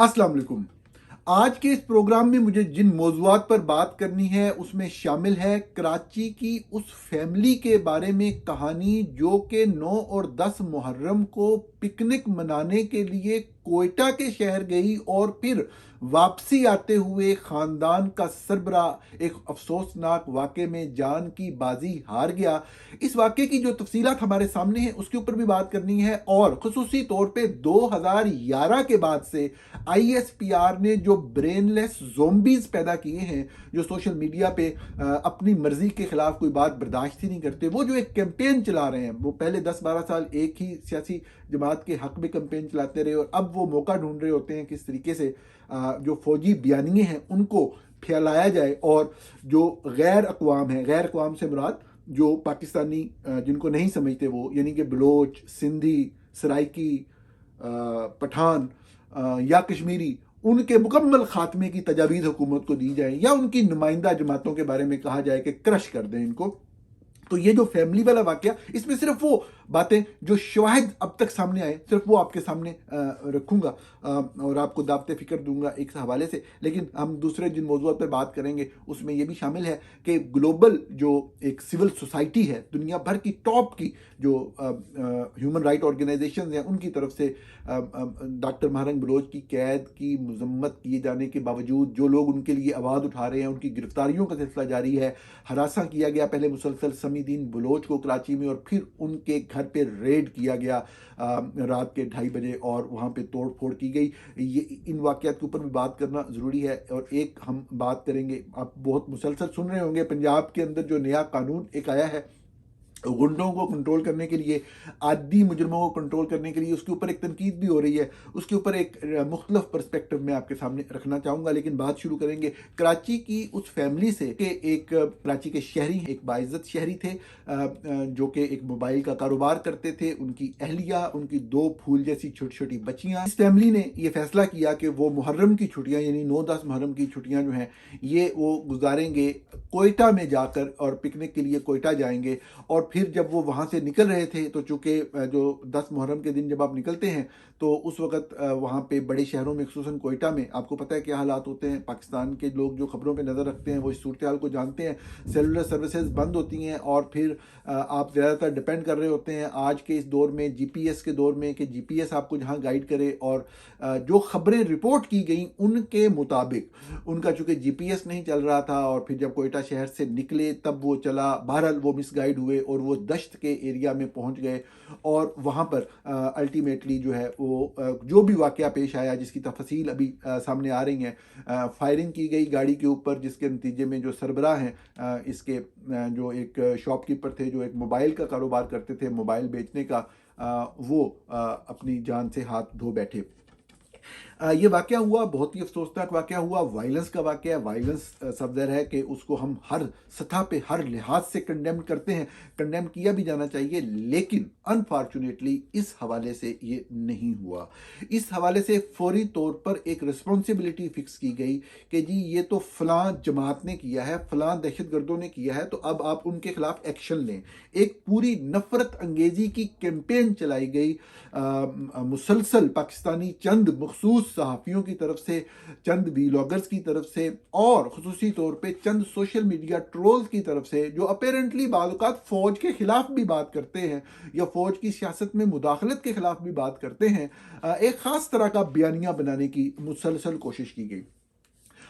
अस्सलाम वालेकुम। आज के इस प्रोग्राम में मुझे जिन मौज़ूआत पर बात करनी है उसमें शामिल है कराची की उस फैमिली के बारे में कहानी जो कि 9 और 10 मुहर्रम को पिकनिक मनाने के लिए कोयटा के शहर गई और फिर वापसी आते हुए ख़ानदान का सरबरा एक अफसोसनाक वाक़े में जान की बाजी हार गया। इस वाक़े की जो तफसीलात हमारे सामने हैं उसके ऊपर भी बात करनी है और ख़ुसूसी तौर पे 2011 के बाद से ISPR ने जो ब्रेनलेस ज़ोंबीज़ पैदा किए हैं जो सोशल मीडिया पे अपनी मर्जी के खिलाफ कोई बात बर्दाश्त ही नहीं करते, वो जो एक कैंपेन चला रहे हैं, वो पहले 10-12 साल एक ही सियासी जमात के हक में कैंपेन चलाते रहे और अब वो मौका ढूंढ रहे होते हैं किस तरीके से जो फौजी बयानिए हैं उनको फैलाया जाए और जो गैर अक़वाम है, गैर अक़वाम से मुराद जो पाकिस्तानी जिनको नहीं समझते वो, यानी कि बलोच, सिंधी, सराइकी, पठान या कश्मीरी, उनके मुकम्मल खात्मे की तजावीज़ हुकूमत को दी जाए या उनकी नुमाइंदा जमातों के बारे में कहा जाए कि क्रश कर दें इनको। तो ये जो फैमिली वाला वाकया, इसमें सिर्फ वो बातें जो शवाहिद अब तक सामने आए सिर्फ वो आपके सामने रखूंगा और आपको दावते फिक्र दूंगा एक हवाले से। लेकिन हम दूसरे जिन मौजूद पर बात करेंगे उसमें ये भी शामिल है कि ग्लोबल जो एक सिविल सोसाइटी है, दुनिया भर की टॉप की जो ह्यूमन राइट ऑर्गेनाइजेशन हैं, उनकी तरफ से डॉक्टर महरंग बलोच की कैद की मजम्मत किए जाने के बावजूद जो लोग उनके लिए आवाज़ उठा रहे हैं, उनकी गिरफ्तारियों का सिलसिला जारी है। हरासा किया गया पहले मुसलसल समीदीन बलोच को कराची में और फिर उनके घर पे रेड किया गया रात के 2:30 बजे और वहाँ पे तोड़ फोड़ की गई। ये इन वाक़यात के ऊपर भी बात करना ज़रूरी है। और एक हम बात करेंगे, आप बहुत मुसलसल सुन रहे होंगे, पंजाब के अंदर जो नया कानून एक आया है गुंडों को कंट्रोल करने के लिए, आदि मुजरमों को कंट्रोल करने के लिए, उसके ऊपर एक तनकीद भी हो रही है। उसके ऊपर एक मुख्तलिफ पर्सपेक्टिव में आपके सामने रखना चाहूँगा। लेकिन बात शुरू करेंगे कराची की उस फैमिली से कि एक कराची के शहरी, एक बाइज़्ज़त शहरी थे जो कि एक मोबाइल का कारोबार करते थे। उनकी अहलिया, उनकी 2 फूल जैसी छोटी छोटी बच्चियाँ। इस फैमिली ने ये फैसला किया कि वो मुहर्रम की छुट्टियाँ यानी 9-10 मुहर्रम की छुट्टियाँ जो हैं ये वो गुजारेंगे कोयटा में जाकर और पिकनिक के लिए कोयटा जाएंगे। और फिर जब वो वहाँ से निकल रहे थे तो चूँकि जो 10 मुहर्रम के दिन जब आप निकलते हैं तो उस वक़्त वहाँ पे बड़े शहरों में ख़ुसूसन कोयटा में आपको पता है क्या हालात होते हैं। पाकिस्तान के लोग जो ख़बरों पे नज़र रखते हैं वो इस सूरत हाल को जानते हैं। सेलुलर सर्विसेज बंद होती हैं और फिर आप ज़्यादातर डिपेंड कर रहे होते हैं आज के इस दौर में, GPS के दौर में, कि GPS आपको जहाँ गाइड करे। और जो ख़बरें रिपोर्ट की गई उनके मुताबिक उनका चूँकि GPS नहीं चल रहा था और फिर जब कोयटा शहर से निकले तब वो चला, बहरहाल वो मिसगाइड हुए और वो दश्त के एरिया में पहुंच गए और वहाँ पर अल्टीमेटली जो है वो जो भी वाक़या पेश आया जिसकी तफसील अभी सामने आ रही हैं, फायरिंग की गई गाड़ी के ऊपर जिसके नतीजे में जो सरबराह हैं इसके जो एक शॉपकीपर थे जो एक मोबाइल का कारोबार करते थे, मोबाइल बेचने का, वो अपनी जान से हाथ धो बैठे। ये वाक़या हुआ, बहुत ही अफसोसनाक वाक़या हुआ, वायलेंस का वाक़या है। वायलेंस सफदर है कि उसको हम हर सतह पे हर लिहाज से कंडेम करते हैं, कंडेम किया भी जाना चाहिए। लेकिन अनफॉर्चुनेटली इस हवाले से ये नहीं हुआ। इस हवाले से फौरी तौर पर एक रिस्पॉन्सिबिलिटी फ़िक्स की गई कि जी ये तो फ़लाँ जमात ने किया है, फ़लाँ दहशतगर्दों ने किया है, तो अब आप उनके खिलाफ एक्शन लें। एक पूरी नफ़रत अंगेज़ी की कैंपेन चलाई गई मुसलसल पाकिस्तानी चंद मखसूस सहाफ़ियों की तरफ से, चंद वीलॉगर्स की तरफ से और ख़ुसूसी तौर पे चंद सोशल मीडिया ट्रोल्स की तरफ से जो अपेरेंटली बाज़-औक़ात फ़ौज के ख़िलाफ़ भी बात करते हैं या फ़ौज की सियासत में मुदाखलत के ख़िलाफ़ भी बात करते हैं। एक ख़ास तरह का बयानिया बनाने की मुसलसल कोशिश की गई।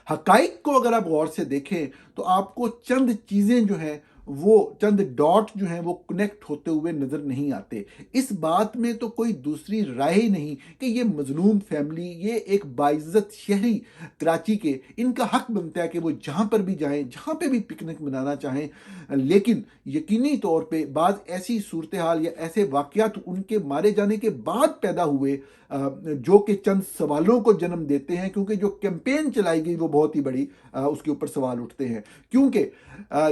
हक़ाइक़ को अगर आप गौर से देखें तो आपको चंद चीज़ें जो हैं वो चंद डॉट जो हैं वो कनेक्ट होते हुए नज़र नहीं आते। इस बात में तो कोई दूसरी राय ही नहीं कि ये मज़लूम फैमिली, ये एक बाइज़्ज़त शहरी कराची के, इनका हक बनता है कि वो जहाँ पर भी जाएं, जहाँ पे भी पिकनिक मनाना चाहें। लेकिन यकीनी तौर पे बाज़ ऐसी सूरत हाल या ऐसे वाक़यात उनके मारे जाने के बाद पैदा हुए जो कि चंद सवालों को जन्म देते हैं, क्योंकि जो कैंपेन चलाई गई वो बहुत ही बड़ी उसके ऊपर सवाल उठते हैं। क्योंकि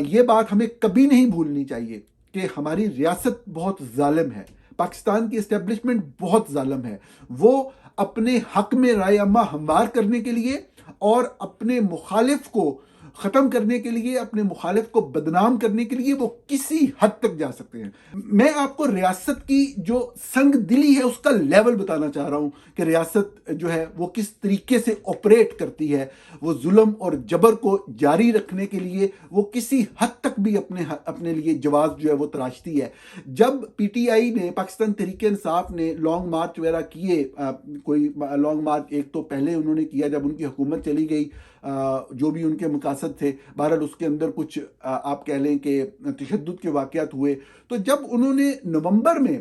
ये बात हमें कभी नहीं भूलनी चाहिए कि हमारी रियासत बहुत जालिम है, पाकिस्तान की इस्टेब्लिशमेंट बहुत जालिम है। वो अपने हक में राय अम्मा हमवार करने के लिए और अपने मुखालिफ को ख़त्म करने के लिए, अपने मुखालिफ को बदनाम करने के लिए वो किसी हद तक जा सकते हैं। मैं आपको रियासत की जो संग दिली है उसका लेवल बताना चाह रहा हूँ कि रियासत जो है वो किस तरीके से ऑपरेट करती है। वो जुल्म और जबर को जारी रखने के लिए वो किसी हद तक भी अपने लिए जवाब जो है वो तराशती है। जब पीटीआई ने, पाकिस्तान तहरीक इंसाफ ने लॉन्ग मार्च वगैरह किए, कोई लॉन्ग मार्च एक तो पहले उन्होंने किया जब उनकी हुकूमत चली गई, जो भी उनके मकासद थे, बहरहाल उसके अंदर कुछ आप कह लें कि तशद्दुद के वाक़यात हुए। तो जब उन्होंने नवंबर में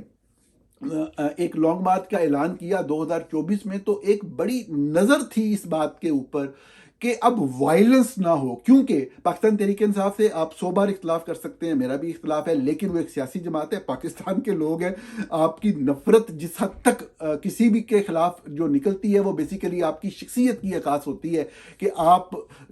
एक लॉन्ग मार्च का ऐलान किया 2024 में, तो एक बड़ी नज़र थी इस बात के ऊपर कि अब वायलेंस ना हो। क्योंकि पाकिस्तान तहरीक इंसाफ से आप 100 बार इख्तलाफ कर सकते हैं, मेरा भी इख्तलाफ है, लेकिन वो एक सियासी जमात है, पाकिस्तान के लोग हैं। आपकी नफरत जिस हद तक किसी भी के खिलाफ जो निकलती है वो बेसिकली आपकी शख्सियत की अकास होती है कि आप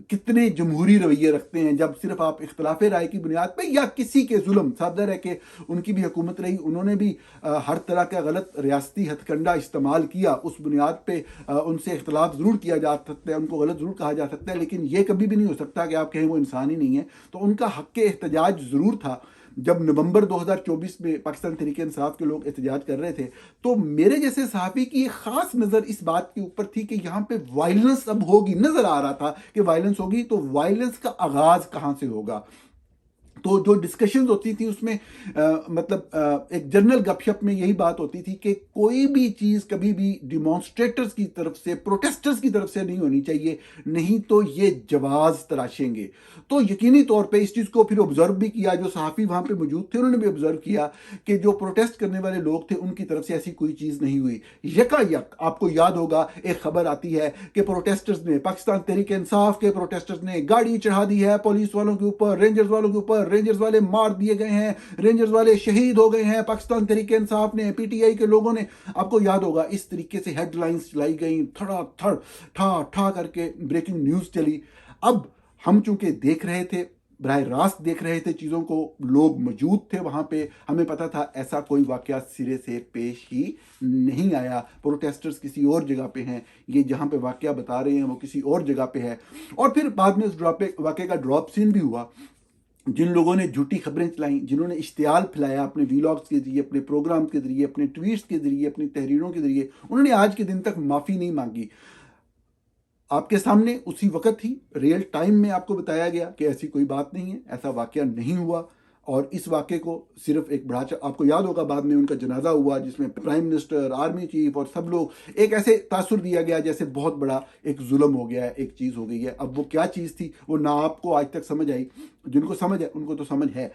कितने जमहूरी रवैये रखते हैं। जब सिर्फ आप इख्तलाफ राय की बुनियाद पर या किसी के जुल्म, साबदर है कि उनकी भी हुकूमत रही, उन्होंने भी हर तरह का गलत रियासती हथकंडा इस्तेमाल किया, उस बुनियाद पर उनसे इख्तलाफ ज़रूर किया जा सकता है, उनको गलत ज़रूर कहा जा सकता है, लेकिन यह कभी भी नहीं हो सकता कि आप कहें वो इंसान ही नहीं है। तो उनका हक के एहतजाज ज़रूर था। जब नवंबर 2024 में पाकिस्तान तहरीक इंसाफ के लोग एहतजाज कर रहे थे, तो मेरे जैसे सहाफ़ी की एक ख़ास नज़र इस बात के ऊपर थी कि यहाँ पे वायलेंस अब होगी। नज़र आ रहा था कि वायलेंस होगी, तो वायलेंस का आगाज़ कहाँ से होगा। तो जो डिस्कशंस होती थी उसमें एक जनरल गपशप में यही बात होती थी कि कोई भी चीज़ कभी भी डिमॉन्स्ट्रेटर्स की तरफ से, प्रोटेस्टर्स की तरफ से नहीं होनी चाहिए, नहीं तो ये जवाज़ तराशेंगे। तो यकीनी तौर पे इस चीज़ को फिर ऑब्जर्व भी किया, जो सहाफ़ी वहाँ पे मौजूद थे उन्होंने भी ऑब्जर्व किया कि जो प्रोटेस्ट करने वाले लोग थे उनकी तरफ से ऐसी कोई चीज़ नहीं हुई। यकायक आपको याद होगा एक खबर आती है कि प्रोटेस्टर्स ने, पाकिस्तान तहरीक इंसाफ के प्रोटेस्टर्स ने गाड़ी चढ़ा दी है पुलिस वालों के ऊपर, रेंजर्स वालों के ऊपर, रेंजर्स वाले मार दिए गए हैं, रेंजर्स वाले शहीद हो गए हैं। पाकिस्तान तहरीक इंसाफ ने, पीटीआई के लोगों ने, आपको याद होगा इस तरीके से हेडलाइंस चलाई गई, थड़ा थड़ ठा ठा करके ब्रेकिंग न्यूज़ चली। अब हम चूंकि देख रहे थे, बराह रास्त देख रहे थे चीज़ों को, लोग मौजूद थे वहाँ पे, हमें पता था ऐसा कोई वाक़या सिरे से पेश ही नहीं आया। प्रोटेस्टर्स किसी और जगह पे हैं, ये जहाँ पे वाक़या बता रहे हैं वो किसी और जगह पे है। और फिर बाद में उस वाक़े का ड्रॉप सीन भी हुआ। जिन लोगों ने झूठी खबरें चलाई, जिन्होंने इश्तियाल फैलाया अपने वीलॉग्स के जरिए, अपने प्रोग्राम के जरिए, अपने ट्वीट्स के जरिए, अपनी तहरीरों के जरिए, उन्होंने आज के दिन तक माफ़ी नहीं मांगी। आपके सामने उसी वक्त ही रियल टाइम में आपको बताया गया कि ऐसी कोई बात नहीं है, ऐसा वाक़या नहीं हुआ। और इस वाक़े को सिर्फ एक बड़ा, आपको याद होगा बाद में उनका जनाजा हुआ जिसमें प्राइम मिनिस्टर, आर्मी चीफ और सब लोग, एक ऐसे तासुर दिया गया जैसे बहुत बड़ा एक जुल्म हो गया है, एक चीज़ हो गई है। अब वो क्या चीज़ थी वो ना आपको आज तक समझ आई, जिनको समझ है उनको तो समझ है।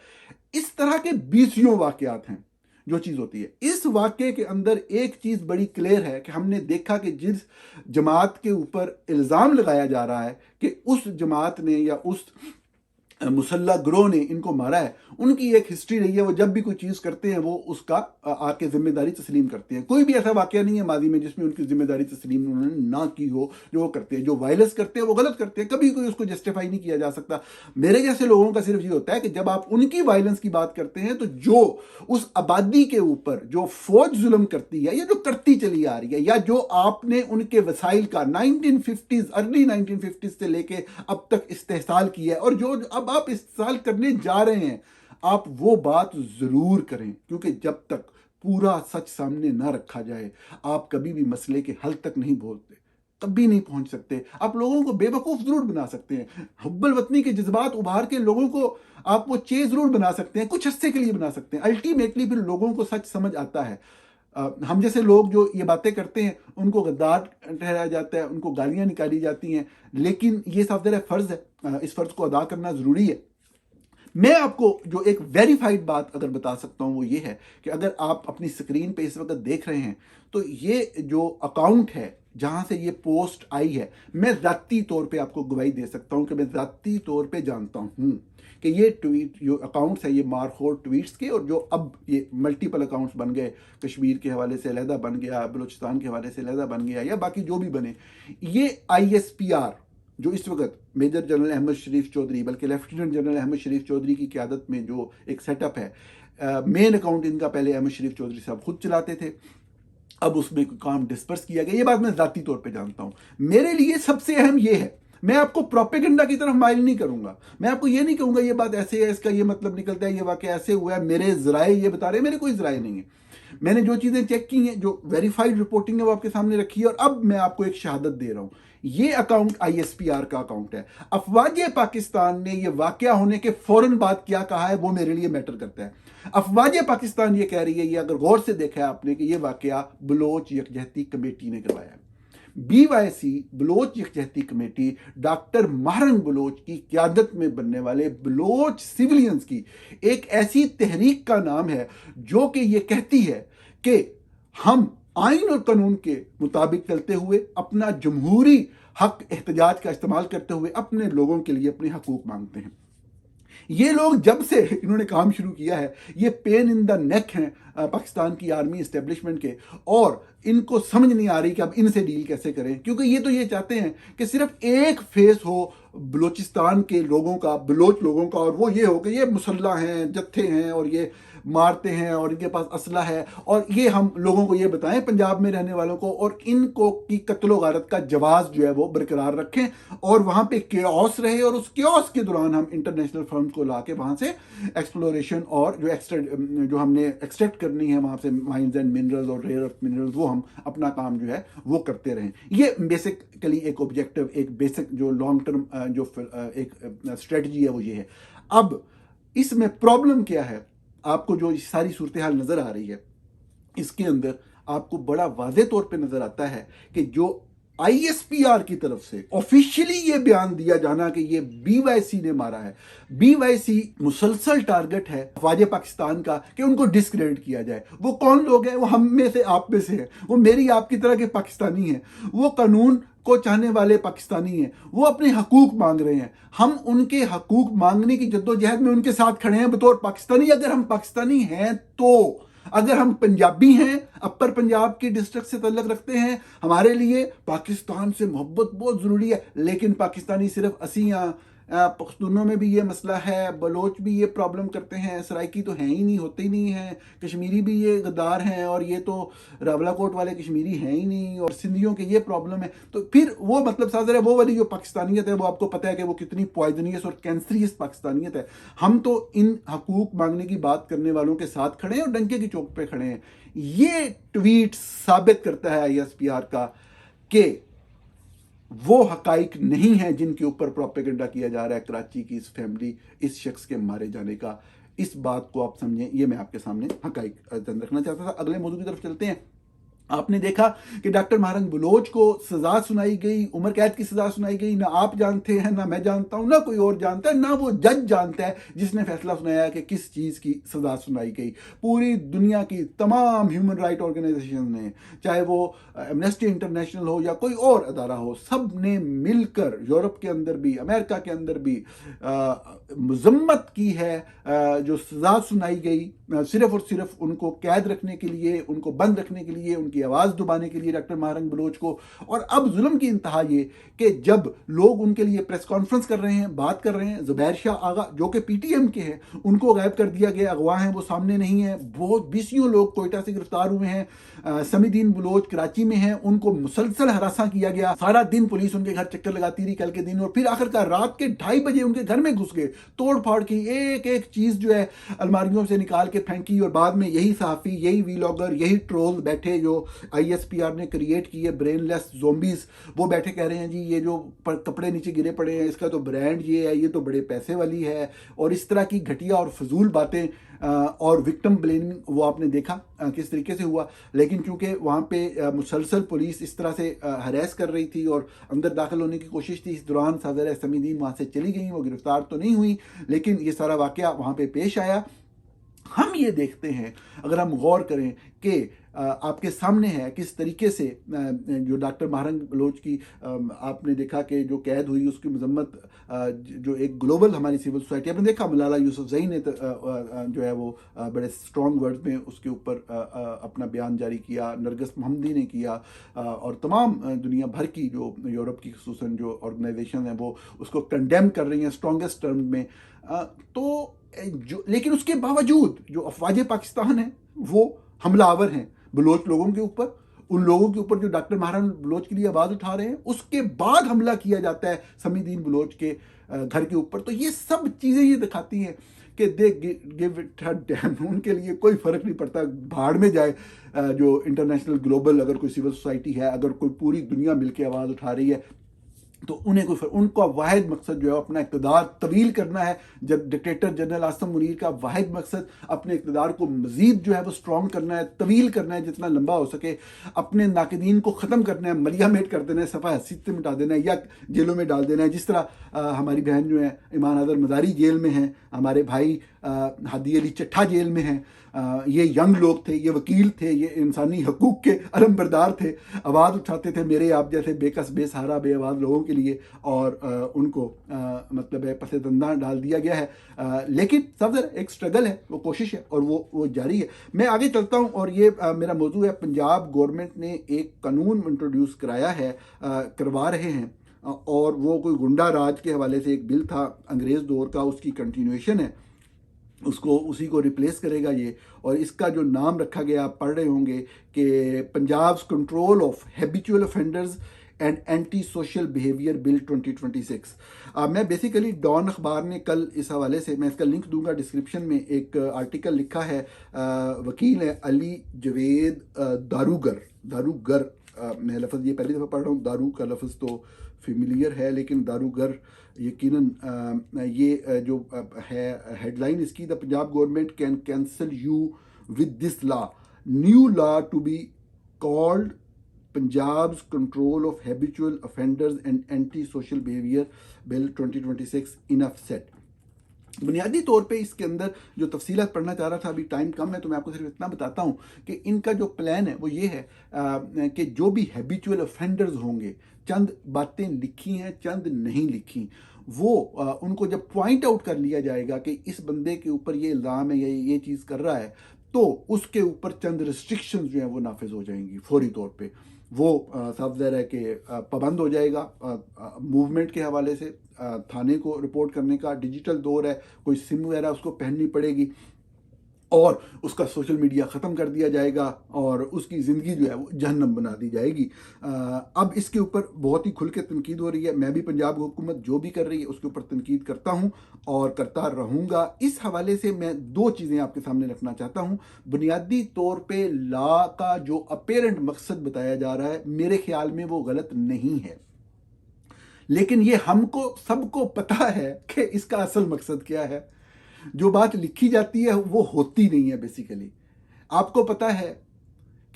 इस तरह के 20 वाक़यात हैं जो चीज़ होती है। इस वाक़े के अंदर एक चीज़ बड़ी क्लियर है कि हमने देखा कि जिस जमात के ऊपर इल्ज़ाम लगाया जा रहा है कि उस जमात ने या उस मुसल्ला ग्रोह ने इनको मारा है, उनकी एक हिस्ट्री रही है। वो जब भी कोई चीज़ करते हैं वो उसका आके जिम्मेदारी तस्लीम करते हैं। कोई भी ऐसा वाक़या नहीं है माजी में जिसमें उनकी जिम्मेदारी तस्लीम उन्होंने ना की हो। जो वो करते हैं, जो वायलेंस करते हैं वो गलत करते हैं, कभी कोई उसको जस्टिफाई नहीं किया जा सकता। मेरे जैसे लोगों का सिर्फ ये होता है कि जब आप उनकी वायलेंस की बात करते हैं तो जो उस आबादी के ऊपर जो फौज जुल्म करती है या जो करती चली आ रही है, या जो आपने उनके वसाइल का 1950s, अर्ली 1950s से लेके अब तक इस्तेहसाल किया है, और जो अब आप इस्तेहसाल करने जा रहे हैं, आप वो बात जरूर करें। क्योंकि जब तक पूरा सच सामने ना रखा जाए आप कभी भी मसले के हल तक नहीं बोलते, कभी नहीं पहुंच सकते। आप लोगों को बेवकूफ़ जरूर बना सकते हैं, हुब्बुल वतनी के जज्बात उभार के लोगों को आप वो चेज जरूर बना सकते हैं, कुछ हिस्से के लिए बना सकते हैं। अल्टीमेटली फिर लोगों को सच समझ आता है। हम जैसे लोग जो ये बातें करते हैं उनको गद्दार ठहराया जाता है, उनको गालियां निकाली जाती हैं, लेकिन ये साफ ज़रा फ़र्ज़ है, इस फ़र्ज़ को अदा करना ज़रूरी है। मैं आपको जो एक वेरीफाइड बात अगर बता सकता हूं वो ये है कि अगर आप अपनी स्क्रीन पे इस वक्त देख रहे हैं तो ये जो अकाउंट है जहां से ये पोस्ट आई है, मैं ज़ाती तौर पे आपको गवाही दे सकता हूं कि मैं ज़ाती तौर पे जानता हूं कि ये ट्वीट जो अकाउंट्स है ये मारखोर ट्वीट्स के, और जो अब ये मल्टीपल अकाउंट्स बन गए, कश्मीर के हवाले से अलहदा बन गया, बलूचिस्तान के हवाले से अलहदा बन गया, या बाकी जो भी बने, ये ISPR जो इस वक्त मेजर जनरल अहमद शरीफ चौधरी, बल्कि लेफ्टिनेंट जनरल अहमद शरीफ चौधरी की क़यादत में जो एक सेटअप है, मेन अकाउंट इनका पहले अहमद शरीफ चौधरी साहब खुद चलाते थे, अब उसमें काम डिस्पर्स किया गया। ये बात मैं ज़ाती तौर पे जानता हूँ। मेरे लिए सबसे अहम ये है, मैं आपको प्रोपेगेंडा की तरफ माइल नहीं करूंगा, मैं आपको ये नहीं कहूंगा ये बात ऐसे है, इसका ये मतलब निकलता है, ये वाकया ऐसे हुआ है, मेरे जराए ये बता रहे हैं, मेरे कोई जराए नहीं है। मैंने जो चीजें चेक की हैं, जो वेरीफाइड रिपोर्टिंग है वो आपके सामने रखी है, और अब मैं आपको एक शहादत दे रहा हूं। ये अकाउंट ISPR का अकाउंट है। अफवाज पाकिस्तान ने ये वाकया होने के फौरन बाद क्या कहा है वो मेरे लिए मैटर करता है। अफवाज पाकिस्तान ये कह रही है, ये अगर गौर से देखा है आपने, कि ये वाकया बलोच यकजहती कमेटी ने करवाया है। BYC Baloch Yakjehti committee doctor Mahrang Baloch की क्यादत में बनने वाले बलोच सिविलियंस की एक ऐसी तहरीक का नाम है जो कि ये कहती है कि हम आइन और कानून के मुताबिक चलते हुए अपना जमहूरी हक एहतजाज का इस्तेमाल करते हुए अपने लोगों के लिए अपने हकूक मांगते हैं। ये लोग जब से इन्होंने काम शुरू किया है, ये पेन इन द नेक हैं पाकिस्तान की आर्मी इस्टेब्लिशमेंट के, और इनको समझ नहीं आ रही कि अब इनसे डील कैसे करें, क्योंकि ये तो ये चाहते हैं कि सिर्फ एक फेस हो बलूचिस्तान के लोगों का, बलोच लोगों का, और वो ये हो कि ये मुसल्ला हैं, जत्थे हैं, और ये मारते हैं, और इनके पास असला है, और ये हम लोगों को ये बताएं, पंजाब में रहने वालों को, और इनको की कत्लो गारत का जवाज जो है वो बरकरार रखें, और वहां पे केओस रहे, और उस केओस के दौरान हम इंटरनेशनल फर्म को लाके वहां से एक्सप्लोरेशन और जो हमने एक्सट्रैक्ट करनी है वहां से माइंस एंड मिनरल्स और रेयर अर्थ मिनरल्स, वो हम अपना काम जो है वो करते रहें। ये बेसिकली एक ऑब्जेक्टिव, एक बेसिक जो लॉन्ग टर्म जो एक स्ट्रेटजी है वो ये है। अब इसमें प्रॉब्लम क्या है, आपको जो सारी सूरत हाल नजर आ रही है, इसके अंदर आपको बड़ा वाज़े तौर पे नजर आता है कि जो ISPR की तरफ से ऑफिशियली ये बयान दिया जाना कि ये BYC ने मारा है, BYC मुसलसल टारगेट है अफवाज पाकिस्तान का कि उनको डिस्क्रेडिट किया जाए। वो कौन लोग हैं? वो हम में से, आप में से हैं, वो मेरी आपकी तरह के पाकिस्तानी हैं, वो कानून को चाहने वाले पाकिस्तानी हैं, वो अपने हकूक मांग रहे हैं। हम उनके हकूक मांगने की जद्दोजहद में उनके साथ खड़े हैं बतौर पाकिस्तानी। अगर हम पाकिस्तानी हैं तो, अगर हम पंजाबी हैं, अपर पंजाब की डिस्ट्रिक्ट से तल्लक रखते हैं, हमारे लिए पाकिस्तान से मोहब्बत बहुत जरूरी है, लेकिन पाकिस्तानी सिर्फ असियां, पख्तूनों में भी ये मसला है, बलोच भी ये प्रॉब्लम करते हैं, सराइकी तो हैं ही नहीं, होते ही नहीं हैं, कश्मीरी भी ये गद्दार हैं, और ये तो रावलाकोट वाले कश्मीरी हैं ही नहीं, और सिंधियों के ये प्रॉब्लम है। तो फिर वो मतलब साजर है, वो वाली जो पाकिस्तानियत है वो आपको पता है कि वो कितनी पॉइजनियस और कैंसरियस पाकिस्तानियत है। हम तो इन हकूक मांगने की बात करने वालों के साथ खड़े हैं और डंके की चौक पे खड़े हैं। ये ट्वीट साबित करता है ISPR का कि वो हकाइक नहीं है जिनके ऊपर प्रोपेगेंडा किया जा रहा है कराची की इस फैमिली, इस शख्स के मारे जाने का। इस बात को आप समझें, ये मैं आपके सामने हकाइक रखना चाहता था। अगले मौजूद की तरफ चलते हैं। आपने देखा कि डॉक्टर महरंग बलोच को सजा सुनाई गई, उम्र कैद की सजा सुनाई गई। ना आप जानते हैं, ना मैं जानता हूं, ना कोई और जानता है, ना वो जज जानता है जिसने फैसला सुनाया कि किस चीज की सजा सुनाई गई। पूरी दुनिया की तमाम ह्यूमन राइट ऑर्गेनाइजेशन ने, चाहे वो एमनेस्टी इंटरनेशनल हो या कोई और अदारा हो, सब ने मिलकर यूरोप के अंदर भी, अमेरिका के अंदर भी मजम्मत की है। जो सजा सुनाई गई सिर्फ और सिर्फ उनको कैद रखने के लिए, उनको बंद रखने के लिए, उनकी आवाज़ दबाने के लिए डॉक्टर महरंग बलोच को। और अब जुल्म की इंतहा ये कि जब लोग उनके लिए प्रेस कॉन्फ्रेंस कर रहे हैं, बात कर रहे हैं, जुबैर शाह आगा जो कि PTM के हैं, उनको गायब कर दिया गया, अगवा हैं, वो सामने नहीं है। बहुत 20 लोग कोयटा से गिरफ्तार हुए हैं। समीदीन बलोच कराची में हैं, उनको मुसलसल हरासा किया गया। सारा दिन पुलिस उनके घर चक्कर लगाती रही कल के दिन, और फिर आखिरकार रात के 2:30 बजे उनके घर में घुस गए, तोड़ फाड़ की, एक एक चीज जो है अलमारियों से निकाल के फेंकी। और बाद में यही सहाफी, यही वीलॉगर, यही ट्रोल बैठे जो ISPR ने क्रिएट किए, ब्रेनलेस ज़ोंबीज, वो बैठे कह रहे हैं जी ये जो कपड़े नीचे गिरे पड़े हैं इसका तो ब्रांड ये है, ये तो बड़े पैसे वाली है, और इस तरह की घटिया और फजूल बातें। और विक्टिम ब्लेमिंग वो आपने देखा किस तरीके से हुआ। लेकिन चूंकि वहाँ पे मुसलसल पुलिस इस तरह से हरेस कर रही थी और अंदर दाखिल होने की कोशिश थी, इस दौरान साजर समीदीन वहाँ से चली गई, वो गिरफ्तार तो नहीं हुई, लेकिन ये सारा वाकया वहाँ पे पेश आया। हम ये देखते हैं, अगर हम गौर करें कि आपके सामने है किस तरीके से जो डॉक्टर महरंग बलोच की आपने देखा कि जो कैद हुई उसकी मजम्मत जो एक ग्लोबल हमारी सिविल सोसाइटी, आपने देखा मलाला यूसुफजई ने जो है वो बड़े स्ट्रॉन्ग वर्ड में उसके ऊपर अपना बयान जारी किया, नरगिस मोहम्मदी ने किया, और तमाम दुनिया भर की जो यूरोप की खुसूसन जो ऑर्गेनाइजेशन है वो उसको कंडेम कर रही हैं स्ट्रॉन्गेस्ट टर्म में। तो जो, लेकिन उसके बावजूद जो अफवाज पाकिस्तान है वो हमलावर हैं बलोच लोगों के ऊपर, उन लोगों के ऊपर जो डॉक्टर महारान बलोच के लिए आवाज़ उठा रहे हैं, उसके बाद हमला किया जाता है समीदीन बलोच के घर के ऊपर। तो ये सब चीज़ें ये दिखाती हैं कि they give it a dam, उनके लिए कोई फ़र्क नहीं पड़ता, भाड़ में जाए जो इंटरनेशनल ग्लोबल अगर कोई सिविल सोसाइटी है, अगर कोई पूरी दुनिया मिलकर आवाज़ उठा रही है तो उन्हें कोई उनका वाहिद मकसद जो है अपना इक़्तिदार तवील करना है। जब डिक्टेटर जनरल आसिम मुनीर का वाहिद मकसद अपने इक़्तिदार को मज़ीद जो है वो स्ट्रॉन्ग करना है, तवील करना है जितना लंबा हो सके, अपने नाकिदीन को ख़त्म करना है, मलिया मेट कर देना है, सफ़ा हैसियत से मिटा देना है या जेलों में डाल देना है। जिस तरह हमारी बहन जो है ईमान अदर मज़ारी जेल में हैं, हमारे भाई हादी अली चट्ठा जेल में हैं। ये यंग लोग थे, ये वकील थे, ये इंसानी हकूक़ के अलमबरदार थे, आवाज़ उठाते थे मेरे आप जैसे बेकस बेसहारा बेआवाज़ लोगों के लिए, और उनको मतलब है पसे दंदा डाल दिया गया है। लेकिन सब एक स्ट्रगल है, वो कोशिश है और वो जारी है। मैं आगे चलता हूँ और ये मेरा मौजू है, पंजाब गवर्नमेंट ने एक कानून इंट्रोड्यूस कराया है, करवा रहे हैं, और वो कोई गुंडा राज के हवाले से एक बिल था अंग्रेज़ दौर का, उसकी कंटिन्यूएशन है, उसको उसी को रिप्लेस करेगा ये। और इसका जो नाम रखा गया, आप पढ़ रहे होंगे कि Punjab control of habitual offenders and anti social behaviour bill 2026। मैं बेसिकली डॉन अखबार ने कल इस हवाले से, मैं इसका लिंक दूंगा डिस्क्रिप्शन में, एक आर्टिकल लिखा है, वकील है अली जवेद दारूगर, मैं लफ्ज़ ये पहली दफ़ा पढ़ रहा हूँ, दारू का लफ्ज़ तो फेमिलियर है लेकिन दारूगर यकीनन ये जो है हेडलाइन इसकी, the Punjab government can cancel you with this law, new law to be called Punjab control of habitual offenders and anti social behaviour bill 2026 enough set. बुनियादी तौर पे इसके अंदर जो तफसीलात पढ़ना चाह रहा था, अभी टाइम कम है तो मैं आपको सिर्फ इतना बताता हूँ कि इनका जो प्लान है वो ये है कि जो भी हैबिचुअल ऑफेंडर्स होंगे, चंद बातें लिखी हैं चंद नहीं लिखी, वो उनको जब पॉइंट आउट कर लिया जाएगा कि इस बंदे के ऊपर ये इल्ज़ाम है या ये चीज़ कर रहा है, तो उसके ऊपर चंद रिस्ट्रिक्शंस जो हैं वो नाफिज हो जाएंगी फौरी तौर पे। वो साफ ज़ाहिर है कि पाबंद हो जाएगा मूवमेंट के हवाले से, थाने को रिपोर्ट करने का, डिजिटल दौर है, कोई सिम वगैरह उसको पहननी पड़ेगी, और उसका सोशल मीडिया ख़त्म कर दिया जाएगा और उसकी ज़िंदगी जो है वो जहन्नम बना दी जाएगी। अब इसके ऊपर बहुत ही खुल के तनकीद हो रही है, मैं भी पंजाब हुकूमत जो भी कर रही है उसके ऊपर तनकीद करता हूँ और करता रहूँगा। इस हवाले से मैं दो चीज़ें आपके सामने रखना चाहता हूँ। बुनियादी तौर पे लॉ का जो अपेरेंट मकसद बताया जा रहा है, मेरे ख्याल में वो गलत नहीं है, लेकिन ये हमको सबको पता है कि इसका असल मकसद क्या है। जो बात लिखी जाती है वो होती नहीं है बेसिकली। आपको पता है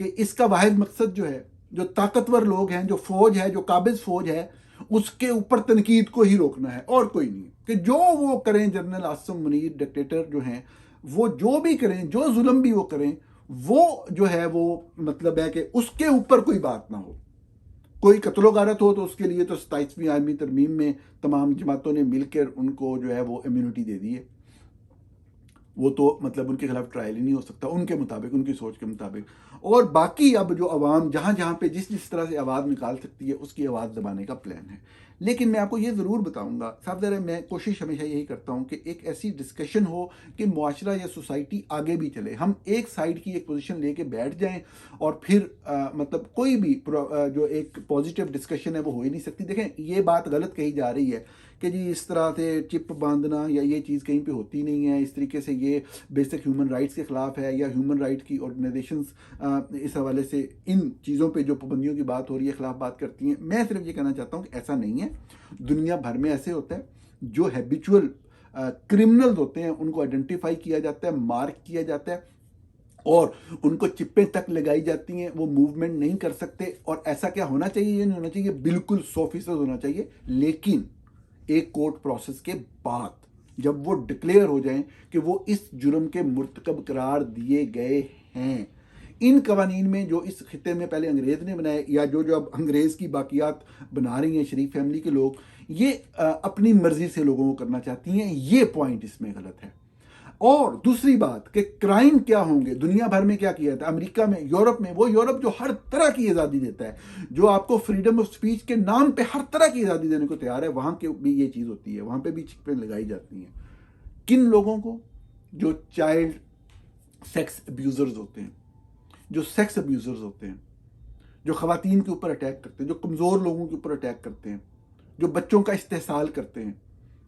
कि इसका वाहिद मकसद जो है, जो ताकतवर लोग हैं, जो फौज है, जो काबिज फौज है, उसके ऊपर तनकीद को ही रोकना है और कोई नहीं। कि जो वो करें, जनरल आसिम मुनीर डिक्टेटर जो हैं, वो जो भी करें, जो जुल्म भी वो करें, वो जो है वो मतलब है कि उसके ऊपर कोई बात ना हो। कोई कत्लो गारत हो तो उसके लिए तो 27वीं आर्मी तरमीम में तमाम जमातों ने मिलकर उनको जो है वो इम्यूनिटी दे दी है। वो तो मतलब उनके खिलाफ ट्रायल ही नहीं हो सकता उनके मुताबिक, उनकी सोच के मुताबिक। और बाकी अब जो अवाम जहाँ जहाँ पे जिस जिस तरह से आवाज़ निकाल सकती है उसकी आवाज़ दबाने का प्लान है। लेकिन मैं आपको ये ज़रूर बताऊंगा, साफ ज़रा मैं कोशिश हमेशा यही करता हूँ कि एक ऐसी डिस्कशन हो कि मुआशरा या सोसाइटी आगे भी चले। हम एक साइड की एक पोजीशन लेके बैठ जाएं और फिर मतलब कोई भी जो एक पॉजिटिव डिस्कशन है वो हो ही नहीं सकती। देखें, ये बात गलत कही जा रही है कि जी इस तरह से चिप बांधना या ये चीज़ कहीं पे होती नहीं है, इस तरीके से ये बेसिक ह्यूमन राइट्स के ख़िलाफ़ है, या ह्यूमन राइट की ऑर्गेनाइजेशंस इस हवाले से इन चीज़ों पे जो पाबंदियों की बात हो रही है ख़िलाफ़ बात करती हैं। मैं सिर्फ ये कहना चाहता हूँ कि ऐसा नहीं है। दुनिया भर में ऐसे होता है, जो हैबिचुअल क्रिमिनल्स होते हैं उनको आइडेंटिफाई किया जाता है, मार्क किया जाता है और उनको चिप्पें तक लगाई जाती हैं, वो मूवमेंट नहीं कर सकते। और ऐसा क्या होना चाहिए, ये नहीं होना चाहिए, बिल्कुल 100% होना चाहिए, लेकिन एक कोर्ट प्रोसेस के बाद जब वो डिक्लेयर हो जाएं कि वो इस जुर्म के मुर्तकब करार दिए गए हैं। इन कवानीन में जो इस खिते में पहले अंग्रेज ने बनाए, या जो जो अब अंग्रेज की बाकियात बना रही हैं शरीफ फैमिली के लोग, ये अपनी मर्जी से लोगों को करना चाहती हैं, ये पॉइंट इसमें गलत है। और दूसरी बात कि क्राइम क्या होंगे, दुनिया भर में क्या किया जाता है, अमेरिका में, यूरोप में, वो यूरोप जो हर तरह की आज़ादी देता है, जो आपको फ्रीडम ऑफ स्पीच के नाम पे हर तरह की आज़ादी देने को तैयार है, वहाँ के भी ये चीज़ होती है, वहाँ पे भी चिप्पें लगाई जाती हैं। किन लोगों को? जो चाइल्ड सेक्स अब्यूज़र्स होते हैं, जो सेक्स अब्यूज़र्स होते हैं, जो ख़वातीन के ऊपर अटैक करते हैं, जो कमज़ोर लोगों के ऊपर अटैक करते हैं, जो बच्चों का इस्तेहसाल करते हैं,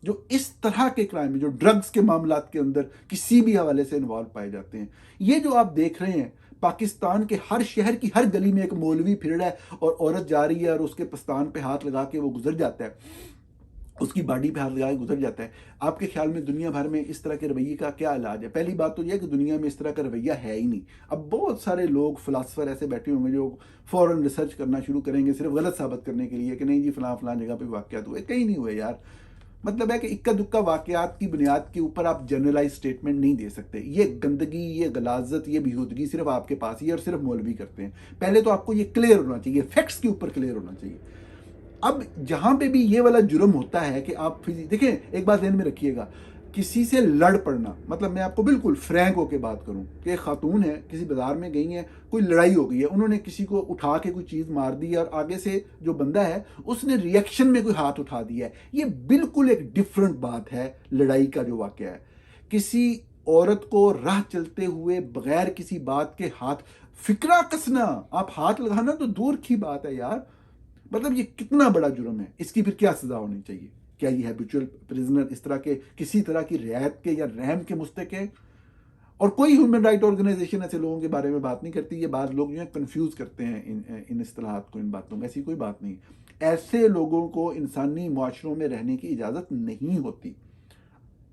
जो इस तरह के क्राइम में, जो ड्रग्स के मामलात के अंदर किसी भी हवाले से इन्वॉल्व पाए जाते हैं, ये जो आप देख रहे हैं, पाकिस्तान के हर शहर की हर गली में एक मौलवी फिर रहा है और औरत जा रही है और उसके पस्तान पे हाथ लगा के वो गुजर जाता है, उसकी बॉडी पे हाथ लगा के गुजर जाता है। आपके ख्याल में दुनिया भर में इस तरह के रवैये का क्या इलाज है? पहली बात तो यह है कि दुनिया में इस तरह का रवैया है ही नहीं। अब बहुत सारे लोग फिलासफर ऐसे बैठे होंगे जो फ़ौरन रिसर्च करना शुरू करेंगे सिर्फ गलत साबित करने के लिए कि नहीं जी फलां फलां जगह पे वाक़यात हुए। कहीं नहीं हुए यार। मतलब है कि इक्का दुक्का वाक़यात की बुनियाद के ऊपर आप जनरलाइज स्टेटमेंट नहीं दे सकते। ये गंदगी, ये गलाजत, ये बेहूदगी सिर्फ आपके पास ही है और सिर्फ मौलवी करते हैं। पहले तो आपको ये क्लियर होना चाहिए, फैक्ट्स के ऊपर क्लियर होना चाहिए। अब जहां पे भी ये वाला जुर्म होता है कि आप देखें, एक बात ध्यान में रखिएगा, किसी से लड़ पड़ना, मतलब मैं आपको बिल्कुल फ्रैंक होकर बात करूं कि एक खातून है, किसी बाजार में गई है, कोई लड़ाई हो गई है, उन्होंने किसी को उठा के कोई चीज़ मार दी है और आगे से जो बंदा है उसने रिएक्शन में कोई हाथ उठा दिया है। ये बिल्कुल एक डिफरेंट बात है लड़ाई का जो वाक़या है। किसी औरत को राह चलते हुए बगैर किसी बात के हाथ, फिक्रा कसना, आप हाथ लगाना तो दूर की बात है यार। मतलब ये कितना बड़ा जुर्म है, इसकी फिर क्या सजा होनी चाहिए? क्या ये हैबिचुअल प्रिजनर इस तरह के किसी तरह की रियायत के या रहम के मुस्तक है? और कोई ह्यूमन राइट ऑर्गेनाइजेशन ऐसे लोगों के बारे में बात नहीं करती। ये बात लोग जो है कंफ्यूज करते हैं इन इस्तिलाहात को, इन बातों में। ऐसी कोई बात नहीं। ऐसे लोगों को इंसानी मुआशरों में रहने की इजाज़त नहीं होती।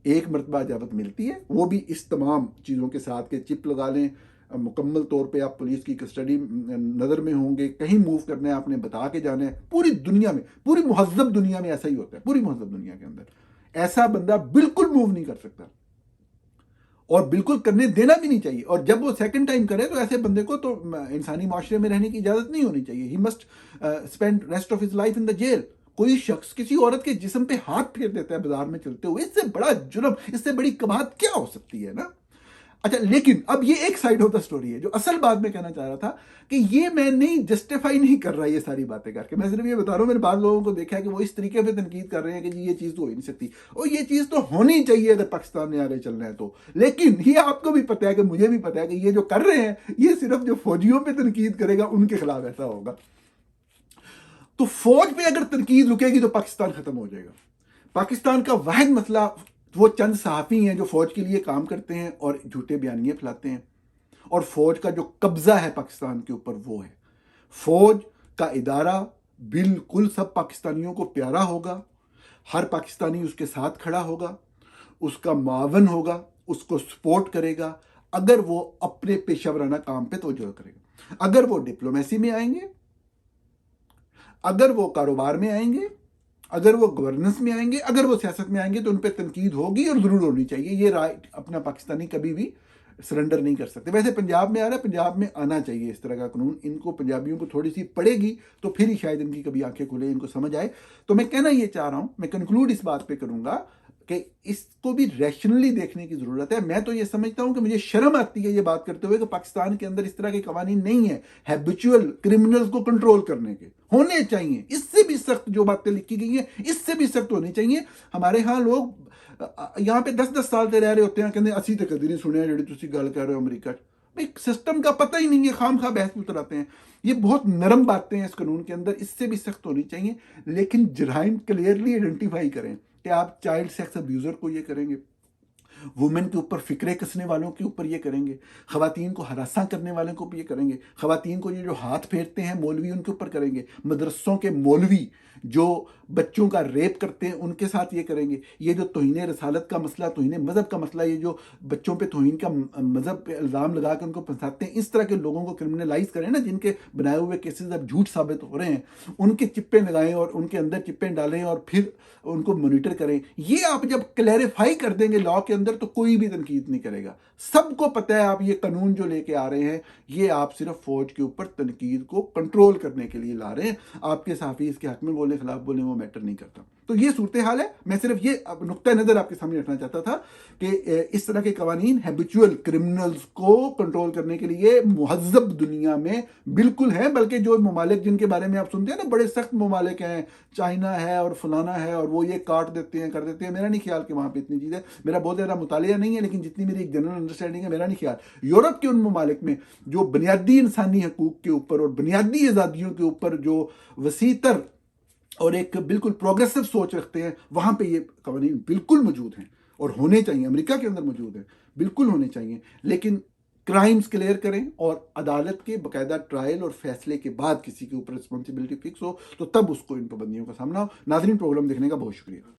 एक मरतबा इजाज़त मिलती है, वो भी इस तमाम चीज़ों के साथ के चिप लगा लें, मुकम्मल तौर पे आप पुलिस की कस्टडी नज़र में होंगे, कहीं मूव करना है आपने बता के जाना है। पूरी दुनिया में, पूरी मुहज़्ज़ब दुनिया में ऐसा ही होता है। पूरी मुहज़्ज़ब दुनिया के अंदर ऐसा बंदा बिल्कुल मूव नहीं कर सकता और बिल्कुल करने देना भी नहीं चाहिए। और जब वो सेकंड टाइम करे तो ऐसे बंदे को तो इंसानी माशरे में रहने की इजाज़त नहीं होनी चाहिए। He must spend rest of his life in the jail. कोई शख्स किसी औरत के जिस्म पे हाथ फेर देता है बाजार में चलते हुए, इससे बड़ा जुर्म, इससे बड़ी कबाहत क्या हो सकती है ना? अच्छा, लेकिन अब ये एक साइड ऑफ द स्टोरी है। जो असल बात मैं कहना चाह रहा था कि ये मैं नहीं जस्टिफाई नहीं कर रहा ये सारी बातें करके, मैं सिर्फ ये बता रहा हूँ, मैंने बाद लोगों को देखा है कि वो इस तरीके से तनकीद कर रहे हैं कि जी ये चीज़ तो हो ही नहीं सकती और ये चीज़ तो होनी चाहिए अगर पाकिस्तान ने आगे चलना है तो। लेकिन ये आपको भी पता है कि मुझे भी पता है कि ये जो कर रहे हैं ये सिर्फ जो फौजियों पर तनकीद करेगा उनके खिलाफ ऐसा होगा। तो फौज पे अगर तनकीद रुकेगी तो पाकिस्तान खत्म हो जाएगा। पाकिस्तान का वाहिद मसला वो चंद सहाफ़ी हैं जो फौज के लिए काम करते हैं और झूठे बयानिए फैलाते हैं, और फौज का जो कब्जा है पाकिस्तान के ऊपर वो है। फौज का इदारा बिल्कुल सब पाकिस्तानियों को प्यारा होगा, हर पाकिस्तानी उसके साथ खड़ा होगा, उसका मुआवन होगा, उसको सपोर्ट करेगा अगर वो अपने पेशा वराना काम पे तवज्जो करेगा। अगर वो डिप्लोमेसी में आएंगे, अगर वो कारोबार में आएंगे, अगर वो गवर्नेंस में आएंगे, अगर वो सियासत में आएंगे तो उन पर तनकीद होगी और ज़रूर होनी चाहिए। ये राइट अपना पाकिस्तानी कभी भी सरेंडर नहीं कर सकते। वैसे पंजाब में आ रहा है, पंजाब में आना चाहिए इस तरह का कानून। इनको पंजाबियों को थोड़ी सी पड़ेगी तो फिर ही शायद इनकी कभी आंखें खुले, इनको समझ आए। तो मैं कहना ये चाह रहा हूँ, मैं कंक्लूड इस बात पे करूँगा कि इसको भी रैशनली देखने की ज़रूरत है। मैं तो ये समझता हूँ कि मुझे शर्म आती है ये बात करते हुए कि पाकिस्तान के अंदर इस तरह के कवानीन नहीं है हैबिचुअल क्रिमिनल्स को कंट्रोल करने के। होने चाहिए, इससे भी सख्त जो बातें लिखी गई हैं इससे भी सख्त होनी चाहिए। हमारे यहाँ लोग यहाँ पे 10-10 साल से रह रहे होते हैं, कहते असी तो कभी नहीं सुने जी तुम गल कर रहे हो अमरीका। भाई सिस्टम का पता ही नहीं है, खाम खा बहस में उतराते हैं। ये बहुत नरम बातें हैं इस कानून के अंदर, इससे भी सख्त होनी चाहिए। लेकिन जराइम क्लियरली आइडेंटिफाई करें कि आप चाइल्ड सेक्स अब्यूज़र को ये करेंगे, वुमेन के ऊपर फिक्रे कसने वालों के ऊपर ये करेंगे, खवातीन को हरासा करने वालों को ये करेंगे, खवातीन को ये जो हाथ फेरते हैं मौलवी उनके ऊपर करेंगे, मदरसों के मौलवी जो बच्चों का रेप करते हैं उनके साथ ये करेंगे। ये जो तौहीन रसालत का मसला, तौहीन मज़हब का मसला, ये जो बच्चों पे तौहीन का मज़हब पे इल्ज़ाम लगा के उनको फंसाते हैं, इस तरह के लोगों को क्रिमिनलाइज करें ना, जिनके बनाए हुए केसेस अब झूठ साबित हो रहे हैं, उनके चिप्पे लगाएं और उनके अंदर चिप्पे डालें और फिर उनको मॉनिटर करें। ये आप जब क्लैरिफाई कर देंगे लॉ के अंदर तो कोई भी तनकीद नहीं करेगा। सबको पता है आप ये कानून जो लेके आ रहे हैं ये आप सिर्फ फौज के ऊपर तनकीद को कंट्रोल करने के लिए ला रहे हैं। आपके सहाफ़ी इसके हक में बोले, खिलाफ बोले, वो मैटर नहीं करता। तो ये सूरत हाल है। मैं सिर्फ ये नुक्ता नज़र आपके सामने रखना चाहता था कि इस तरह के कवानीन हैबिचुअल क्रिमिनल्स को कंट्रोल करने के लिए मुहज़्ज़ब दुनिया में बिल्कुल हैं, बल्कि जो ममालिक जिनके बारे में आप सुनते हैं ना, बड़े सख्त ममालिक हैं, चाइना है और फलाना है और वो ये काट देते हैं कर देते हैं, मेरा नहीं ख्याल कि वहाँ पे इतनी चीज़ है। मेरा बहुत ज़्यादा मुतालिया नहीं है, लेकिन जितनी मेरी एक जनरल अंडरस्टैंडिंग है, मेरा नहीं ख्याल यूरोप के उन ममालिक में जो बुनियादी इंसानी हकूक़ के ऊपर और बुनियादी आज़ादियों के ऊपर जो वसीतर और एक बिल्कुल प्रोग्रेसिव सोच रखते हैं, वहां पे ये कवानीन बिल्कुल मौजूद हैं और होने चाहिए। अमेरिका के अंदर मौजूद है, बिल्कुल होने चाहिए, लेकिन क्राइम्स क्लियर करें और अदालत के बाकायदा ट्रायल और फैसले के बाद किसी के ऊपर रिस्पॉन्सिबिलिटी फिक्स हो, तो तब उसको इन पाबंदियों का सामना हो। नाज़रीन, प्रोग्राम देखने का बहुत शुक्रिया।